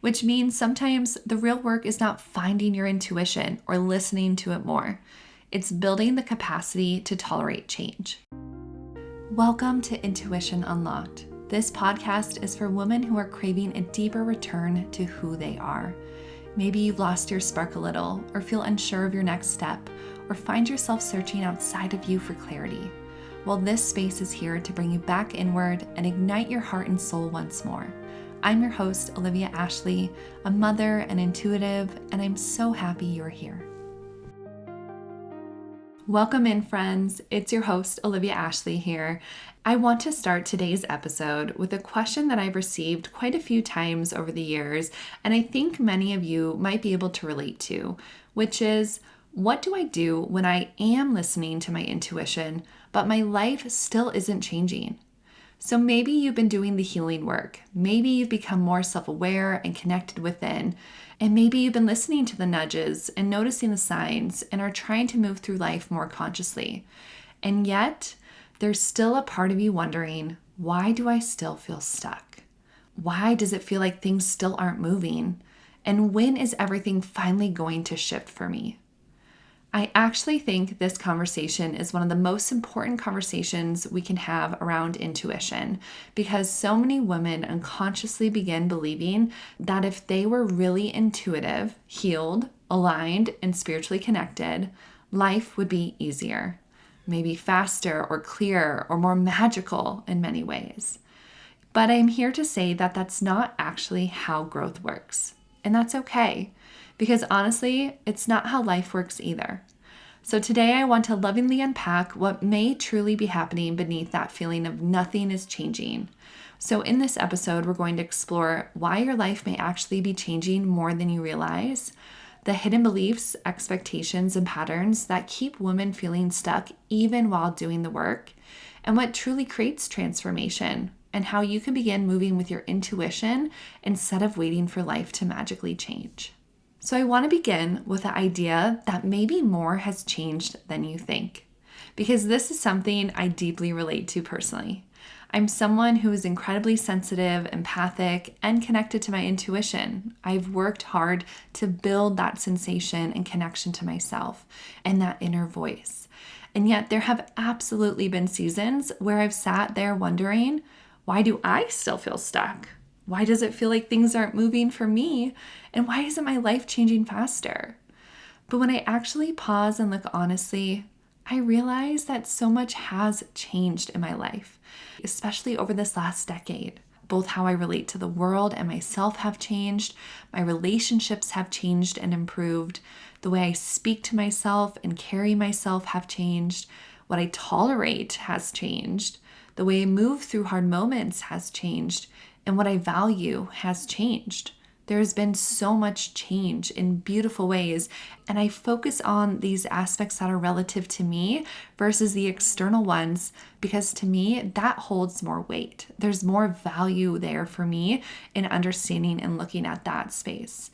which means sometimes the real work is not finding your intuition or listening to it more. It's building the capacity to tolerate change. Welcome to Intuition Unlocked. This podcast is for women who are craving a deeper return to who they are. Maybe you've lost your spark a little, or feel unsure of your next step, or find yourself searching outside of you for clarity. Well, this space is here to bring you back inward and ignite your heart and soul once more. I'm your host, Olivia Ashley, a mother and intuitive, and I'm so happy you're here. Welcome in, friends. It's your host, Olivia Ashley here. I want to start today's episode with a question that I've received quite a few times over the years, and I think many of you might be able to relate to, which is, what do I do when I am listening to my intuition, but my life still isn't changing? So maybe you've been doing the healing work. Maybe you've become more self-aware and connected within. And maybe you've been listening to the nudges and noticing the signs and are trying to move through life more consciously. And yet, there's still a part of you wondering, why do I still feel stuck? Why does it feel like things still aren't moving? And when is everything finally going to shift for me? I actually think this conversation is one of the most important conversations we can have around intuition, because so many women unconsciously begin believing that if they were really intuitive, healed, aligned, and spiritually connected, life would be easier, maybe faster or clearer or more magical in many ways. But I'm here to say that that's not actually how growth works. And that's okay, because honestly, it's not how life works either. So today I want to lovingly unpack what may truly be happening beneath that feeling of nothing is changing. So in this episode, we're going to explore why your life may actually be changing more than you realize, the hidden beliefs, expectations, and patterns that keep women feeling stuck even while doing the work, and what truly creates transformation, and how you can begin moving with your intuition instead of waiting for life to magically change. So I want to begin with the idea that maybe more has changed than you think, because this is something I deeply relate to personally. I'm someone who is incredibly sensitive, empathic, and connected to my intuition. I've worked hard to build that sensation and connection to myself and that inner voice. And yet there have absolutely been seasons where I've sat there wondering, why do I still feel stuck? Why does it feel like things aren't moving for me? And why isn't my life changing faster? But when I actually pause and look honestly, I realize that so much has changed in my life, especially over this last decade. Both how I relate to the world and myself have changed, my relationships have changed and improved, the way I speak to myself and carry myself have changed, what I tolerate has changed, the way I move through hard moments has changed, and what I value has changed. There's been so much change in beautiful ways, and I focus on these aspects that are relative to me versus the external ones, because to me, that holds more weight. There's more value there for me in understanding and looking at that space.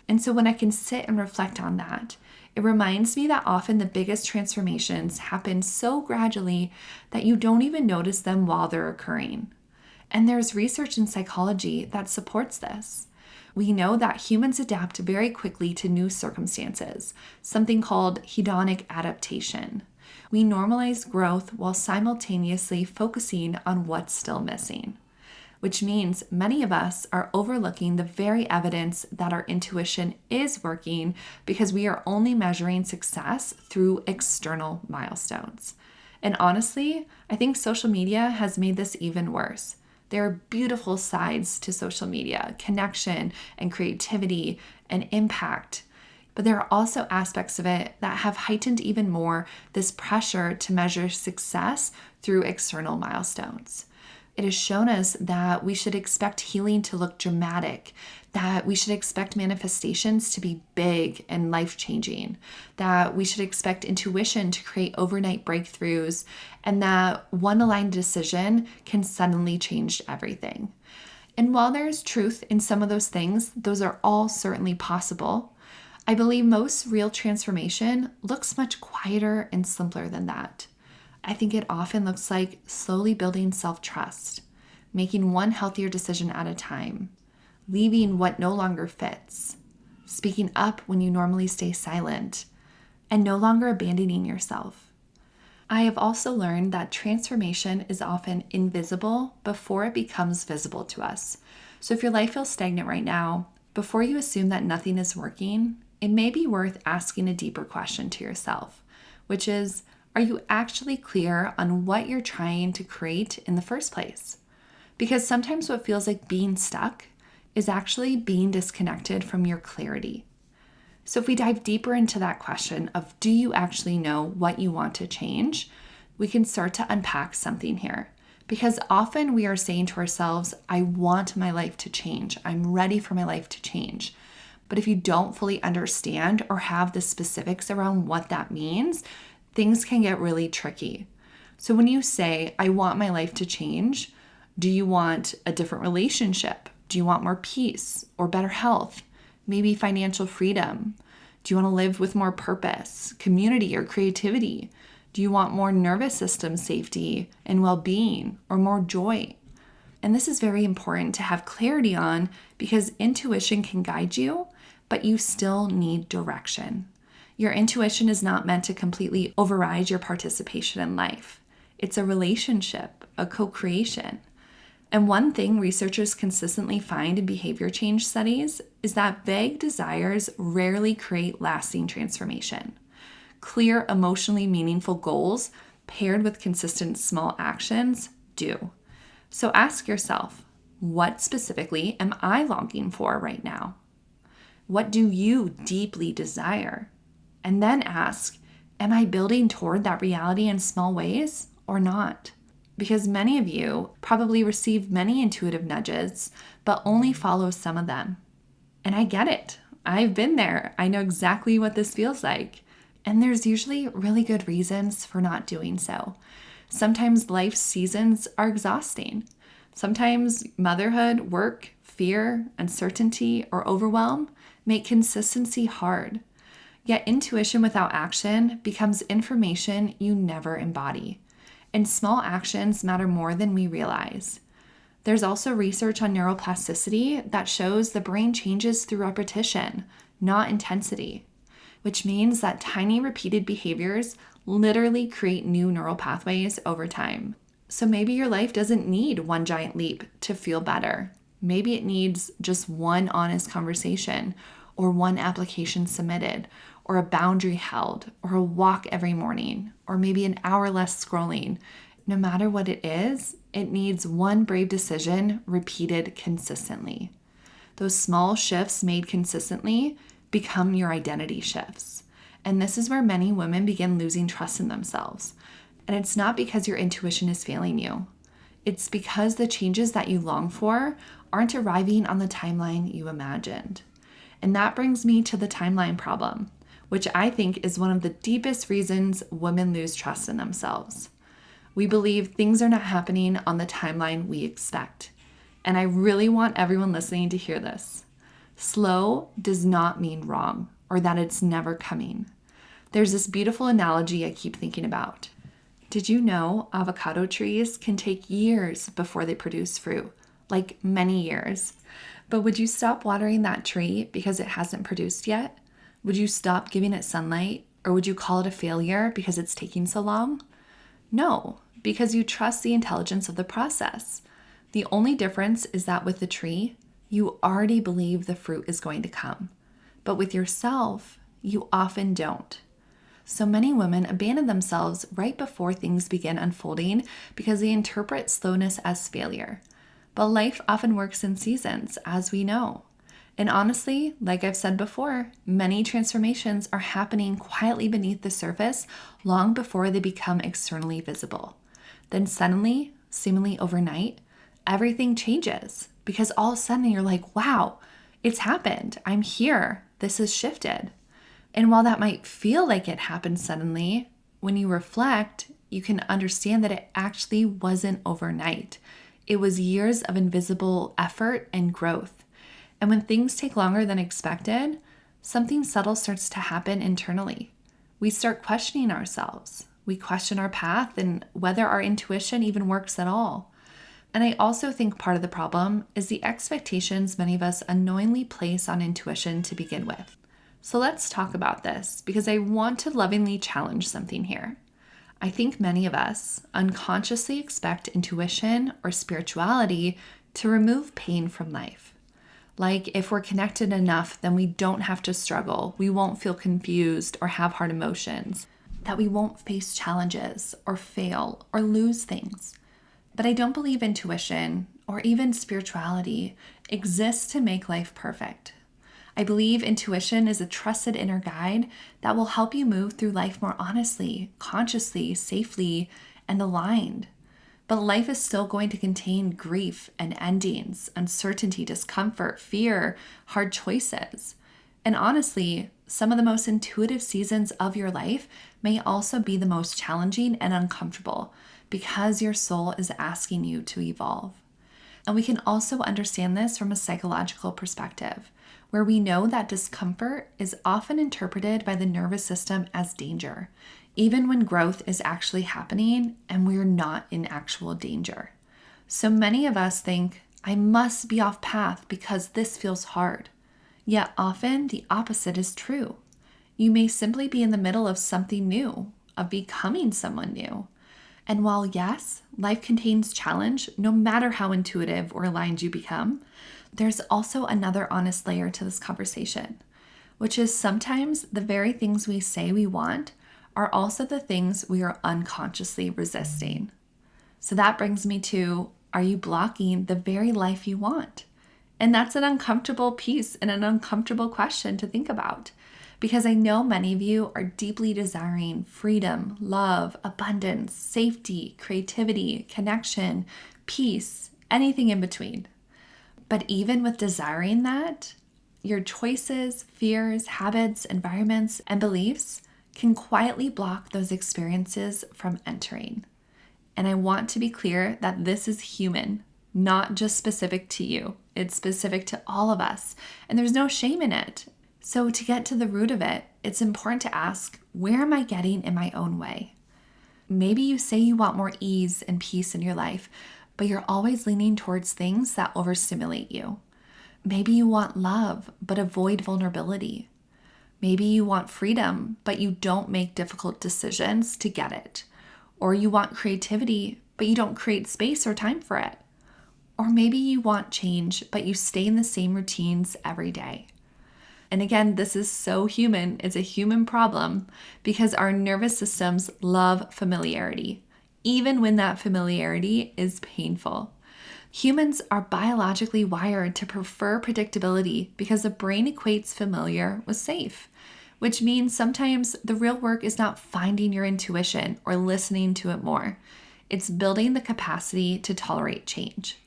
And so when I can sit and reflect on that, it reminds me that often the biggest transformations happen so gradually that you don't even notice them while they're occurring. And there's research in psychology that supports this. We know that humans adapt very quickly to new circumstances, something called hedonic adaptation. We normalize growth while simultaneously focusing on what's still missing, which means many of us are overlooking the very evidence that our intuition is working because we are only measuring success through external milestones. And honestly, I think social media has made this even worse. There are beautiful sides to social media, connection and creativity and impact. But there are also aspects of it that have heightened even more this pressure to measure success through external milestones. It has shown us that we should expect healing to look dramatic, that we should expect manifestations to be big and life-changing, that we should expect intuition to create overnight breakthroughs, and that one aligned decision can suddenly change everything. And while there is truth in some of those things, those are all certainly possible, I believe most real transformation looks much quieter and simpler than that. I think it often looks like slowly building self-trust, making one healthier decision at a time, leaving what no longer fits, speaking up when you normally stay silent, and no longer abandoning yourself. I have also learned that transformation is often invisible before it becomes visible to us. So if your life feels stagnant right now, before you assume that nothing is working, it may be worth asking a deeper question to yourself, which is, are you actually clear on what you're trying to create in the first place? Because sometimes what feels like being stuck is actually being disconnected from your clarity. So if we dive deeper into that question of, do you actually know what you want to change? We can start to unpack something here. Because often we are saying to ourselves, I want my life to change. I'm ready for my life to change. But if you don't fully understand or have the specifics around what that means, things can get really tricky. So when you say, I want my life to change, do you want a different relationship? Do you want more peace or better health? Maybe financial freedom? Do you want to live with more purpose, community, or creativity? Do you want more nervous system safety and well-being or more joy? And this is very important to have clarity on because intuition can guide you, but you still need direction. Your intuition is not meant to completely override your participation in life. It's a relationship, a co-creation. And one thing researchers consistently find in behavior change studies is that vague desires rarely create lasting transformation. Clear, emotionally meaningful goals paired with consistent small actions do. So ask yourself, what specifically am I longing for right now? What do you deeply desire? And then ask, am I building toward that reality in small ways or not? Because many of you probably receive many intuitive nudges, but only follow some of them. And I get it. I've been there. I know exactly what this feels like. And there's usually really good reasons for not doing so. Sometimes life's seasons are exhausting. Sometimes motherhood, work, fear, uncertainty, or overwhelm make consistency hard. Yet intuition without action becomes information you never embody. And small actions matter more than we realize. There's also research on neuroplasticity that shows the brain changes through repetition, not intensity, which means that tiny repeated behaviors literally create new neural pathways over time. So maybe your life doesn't need one giant leap to feel better. Maybe it needs just one honest conversation, or one application submitted, or a boundary held, or a walk every morning, or maybe an hour less scrolling. No matter what it is, it needs one brave decision repeated consistently. Those small shifts made consistently become your identity shifts. And this is where many women begin losing trust in themselves. And it's not because your intuition is failing you. It's because the changes that you long for aren't arriving on the timeline you imagined. And that brings me to the timeline problem, which I think is one of the deepest reasons women lose trust in themselves. We believe things are not happening on the timeline we expect. And I really want everyone listening to hear this. Slow does not mean wrong or that it's never coming. There's this beautiful analogy I keep thinking about. Did you know avocado trees can take years before they produce fruit? Like many years. But would you stop watering that tree because it hasn't produced yet? Would you stop giving it sunlight? Or would you call it a failure because it's taking so long? No, because you trust the intelligence of the process. The only difference is that with the tree, you already believe the fruit is going to come. But with yourself, you often don't. So many women abandon themselves right before things begin unfolding because they interpret slowness as failure. But life often works in seasons, as we know. And honestly, like I've said before, many transformations are happening quietly beneath the surface long before they become externally visible. Then suddenly, seemingly overnight, everything changes because all of a sudden you're like, wow, it's happened. I'm here. This has shifted. And while that might feel like it happened suddenly, when you reflect, you can understand that it actually wasn't overnight. It was years of invisible effort and growth. And when things take longer than expected, something subtle starts to happen internally. We start questioning ourselves. We question our path and whether our intuition even works at all. And I also think part of the problem is the expectations many of us unknowingly place on intuition to begin with. So let's talk about this because I want to lovingly challenge something here. I think many of us unconsciously expect intuition or spirituality to remove pain from life. Like if we're connected enough, then we don't have to struggle, we won't feel confused or have hard emotions, that we won't face challenges or fail or lose things. But I don't believe intuition or even spirituality exists to make life perfect. I believe intuition is a trusted inner guide that will help you move through life more honestly, consciously, safely, and aligned. But life is still going to contain grief and endings, uncertainty, discomfort, fear, hard choices. And honestly, some of the most intuitive seasons of your life may also be the most challenging and uncomfortable because your soul is asking you to evolve. And we can also understand this from a psychological perspective, where we know that discomfort is often interpreted by the nervous system as danger, even when growth is actually happening and we're not in actual danger. So many of us think, I must be off path because this feels hard. Yet often the opposite is true. You may simply be in the middle of something new, of becoming someone new. And while yes, life contains challenge, no matter how intuitive or aligned you become, there's also another honest layer to this conversation, which is sometimes the very things we say we want are also the things we are unconsciously resisting. So that brings me to, are you blocking the very life you want? And that's an uncomfortable piece and an uncomfortable question to think about, because I know many of you are deeply desiring freedom, love, abundance, safety, creativity, connection, peace, anything in between. But even with desiring that, your choices, fears, habits, environments, and beliefs can quietly block those experiences from entering. And I want to be clear that this is human, not just specific to you. It's specific to all of us, and there's no shame in it. So to get to the root of it, it's important to ask, where am I getting in my own way? Maybe you say you want more ease and peace in your life, but you're always leaning towards things that overstimulate you. Maybe you want love, but avoid vulnerability. Maybe you want freedom, but you don't make difficult decisions to get it. Or you want creativity, but you don't create space or time for it. Or maybe you want change, but you stay in the same routines every day. And again, this is so human. It's a human problem because our nervous systems love familiarity, even when that familiarity is painful. Humans are biologically wired to prefer predictability because the brain equates familiar with safe, which means sometimes the real work is not finding your intuition or listening to it more. It's building the capacity to tolerate change.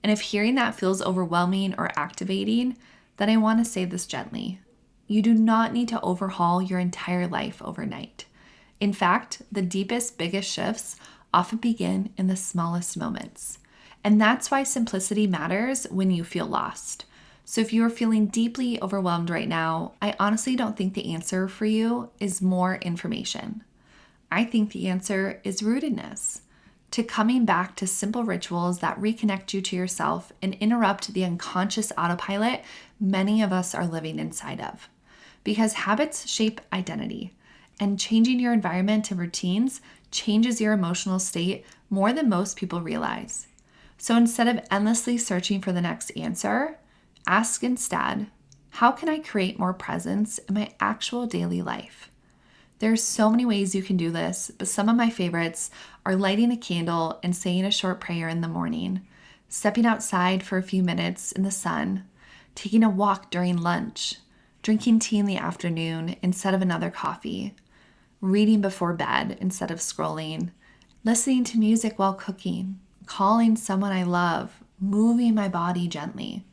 And if hearing that feels overwhelming or activating, then I want to say this gently. You do not need to overhaul your entire life overnight. In fact, the deepest, biggest shifts often begin in the smallest moments. And that's why simplicity matters when you feel lost. So if you are feeling deeply overwhelmed right now, I honestly don't think the answer for you is more information. I think the answer is rootedness, to coming back to simple rituals that reconnect you to yourself and interrupt the unconscious autopilot many of us are living inside of. Because habits shape identity, and changing your environment and routines changes your emotional state more than most people realize. So instead of endlessly searching for the next answer, ask instead, how can I create more presence in my actual daily life? There's so many ways you can do this, but some of my favorites are lighting a candle and saying a short prayer in the morning, stepping outside for a few minutes in the sun, taking a walk during lunch, drinking tea in the afternoon instead of another coffee, reading before bed instead of scrolling, listening to music while cooking, calling someone I love, moving my body gently,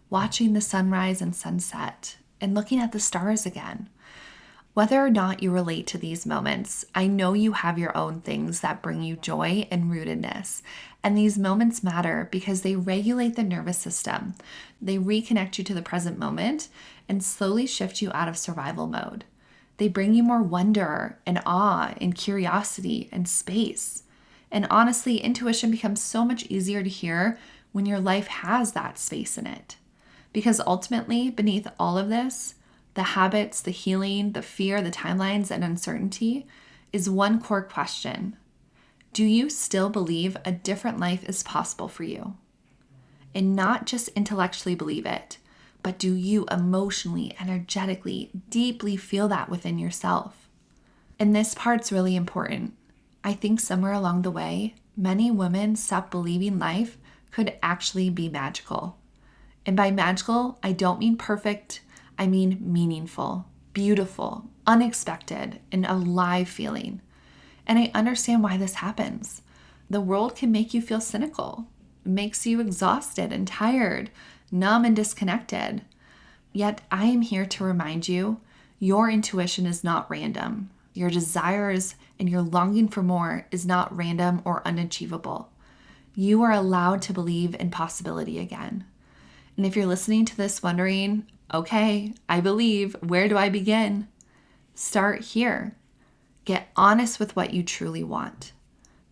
watching the sunrise and sunset, and looking at the stars again. Whether or not you relate to these moments, I know you have your own things that bring you joy and rootedness. And these moments matter because they regulate the nervous system. They reconnect you to the present moment and slowly shift you out of survival mode. They bring you more wonder and awe and curiosity and space. And honestly, intuition becomes so much easier to hear when your life has that space in it. Because ultimately, beneath all of this, the habits, the healing, the fear, the timelines, and uncertainty is one core question. Do you still believe a different life is possible for you? And not just intellectually believe it, but do you emotionally, energetically, deeply feel that within yourself? And this part's really important. I think somewhere along the way, many women stopped believing life could actually be magical. And by magical, I don't mean perfect, I mean meaningful, beautiful, unexpected, and alive feeling. And I understand why this happens. The world can make you feel cynical, makes you exhausted and tired, numb and disconnected. Yet I am here to remind you, your intuition is not random. Your desires and your longing for more is not random or unachievable. You are allowed to believe in possibility again. And if you're listening to this wondering, okay, I believe, where do I begin? Start here. Get honest with what you truly want.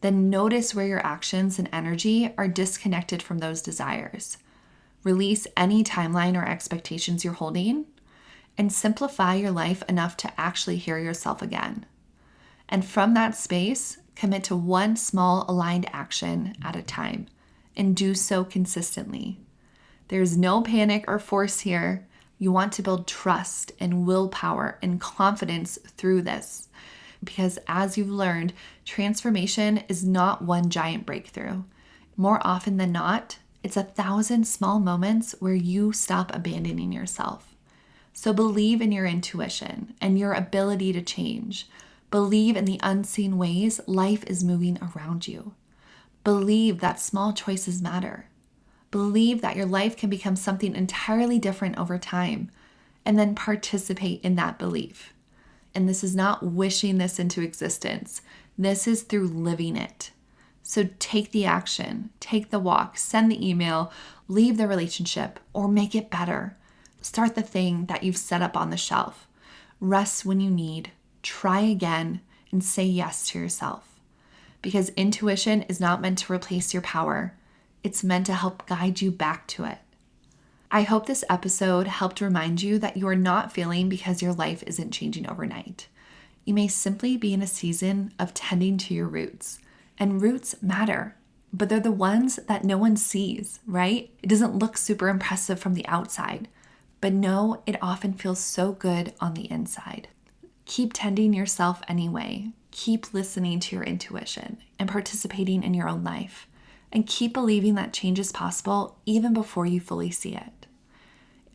Then notice where your actions and energy are disconnected from those desires. Release any timeline or expectations you're holding, and simplify your life enough to actually hear yourself again. And from that space, commit to one small aligned action at a time, and do so consistently. There's no panic or force here. You want to build trust and willpower and confidence through this. Because as you've learned, transformation is not one giant breakthrough. More often than not, it's 1,000 small moments where you stop abandoning yourself. So believe in your intuition and your ability to change. Believe in the unseen ways life is moving around you. Believe that small choices matter. Believe that your life can become something entirely different over time, and then participate in that belief. And this is not wishing this into existence. This is through living it. So take the action, take the walk, send the email, leave the relationship, or make it better. Start the thing that you've set up on the shelf. Rest when you need, try again, and say yes to yourself. Because intuition is not meant to replace your power. It's meant to help guide you back to it. I hope this episode helped remind you that you are not failing because your life isn't changing overnight. You may simply be in a season of tending to your roots. And roots matter, but they're the ones that no one sees, right? It doesn't look super impressive from the outside, but no, it often feels so good on the inside. Keep tending yourself anyway. Keep listening to your intuition and participating in your own life. And keep believing that change is possible even before you fully see it.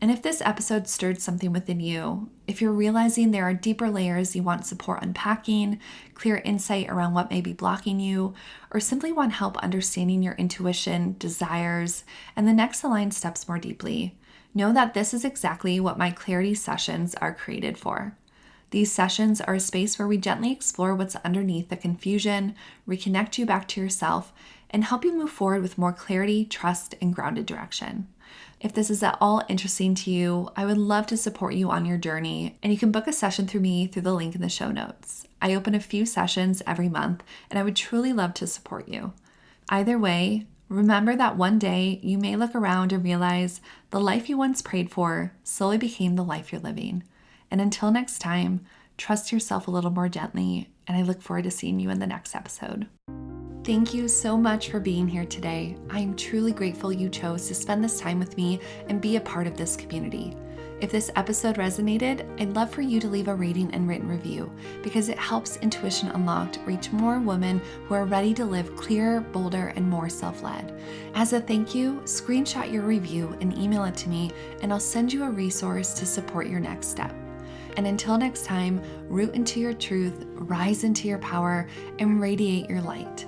And if this episode stirred something within you, if you're realizing there are deeper layers you want support unpacking, clear insight around what may be blocking you, or simply want help understanding your intuition, desires, and the next aligned steps more deeply, know that this is exactly what my clarity sessions are created for. These sessions are a space where we gently explore what's underneath the confusion, reconnect you back to yourself, and help you move forward with more clarity, trust, and grounded direction. If this is at all interesting to you, I would love to support you on your journey, and you can book a session through me through the link in the show notes. I open a few sessions every month, and I would truly love to support you. Either way, remember that one day you may look around and realize the life you once prayed for slowly became the life you're living. And until next time, trust yourself a little more gently, and I look forward to seeing you in the next episode. Thank you so much for being here today. I am truly grateful you chose to spend this time with me and be a part of this community. If this episode resonated, I'd love for you to leave a rating and written review because it helps Intuition Unlocked reach more women who are ready to live clearer, bolder, and more self-led. As a thank you, screenshot your review and email it to me, and I'll send you a resource to support your next step. And until next time, root into your truth, rise into your power, and radiate your light.